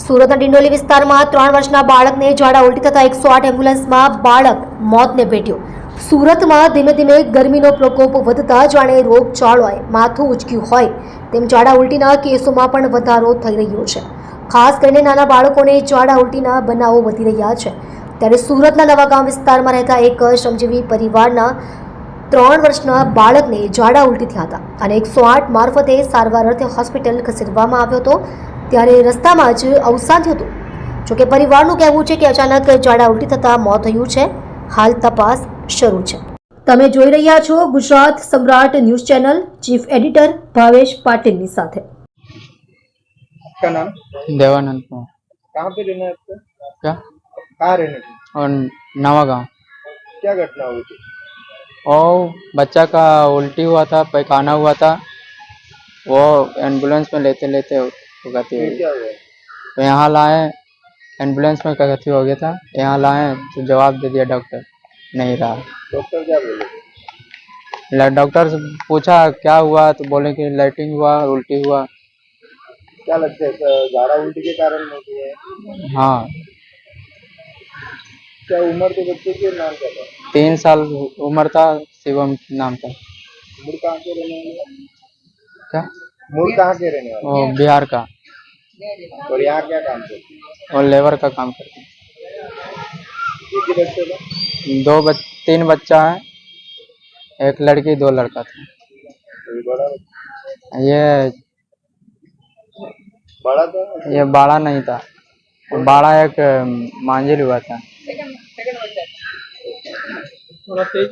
સુરતના ડિંડોલી વિસ્તારમાં 3 વર્ષના બાળકને ઝાડા ઉલટી થતા 108 એમ્બ્યુલન્સમાં બાળક મોતને ભેટ્યો। સુરતમાં ધીમે ધીમે ગરમીનો પ્રકોપ વધતા જાણે રોગચાળોએ માથું ઉચક્યું હોય તેમ ઝાડા ઉલટીના કેસોમાં પણ વધારો થઈ રહ્યો છે। ખાસ કરીને નાના બાળકોને ઝાડા ઉલટીના બનાવો વધી રહ્યા છે। ત્યારે સુરતના નવાગામ વિસ્તારમાં રહેતા એક શ્રમજીવી પરિવારના 3 વર્ષના બાળકને ઝાડા ઉલટી થયા હતા અને 108 મારફતે સારવાર અર્થે હોસ્પિટલ ખસેડવામાં આવ્યો હતો। ત્યારે રસ્તામાં જ અવસાન થયું હતું। જોકે પરિવારનું કહેવું છે કે અચાનક ઝાડા ઉલટી થતાં મોત થયું છે। હાલ તપાસ શરૂ છે। તમે જોઈ રહ્યા છો Gujarat Samrat news channel. Chief editor Bhavesh पाटिलની સાથે। आपका नाम? देवानंद कुमार। कहाँ पे रहना है आपको? क्या? कहाँ रहने की? और नवा गाँव। क्या घटना हुई थी? और बच्चा का उल्टी हुआ था, पैखाना हुआ था, वो एम्बुलेंस में लेते लेते गति फिर हुई। क्या हुआ? तो यहाँ लाए, एम्बुलेंस में गति हो गया था, यहाँ लाए तो जवाब दे दिया डॉक्टर नहीं रहा। डॉक्टर क्या बोले? डॉक्टर से पूछा क्या हुआ तो बोले कि लाइटिंग हुआ, उल्टी हुआ। क्या लगता है झाड़ा उल्टी के कारण होती है? हाँ, क्या उम्र के बच्चे के नाम क्या था? 3 साल उम्र था, शिवम नाम था। मूल कहाँ के रहने वाले? क्या? मूल कहाँ के रहने वाले? वो बिहार का, और यहाँ क्या काम करते? और लेबर का काम करते हैं। एक ही बच्चे का? 3 बच्चा है, एक लड़की 2 लड़का था। कोई बड़ा ये बड़ा था? ये बाड़ा नहीं था, बाड़ा एक मांझिल हुआ था।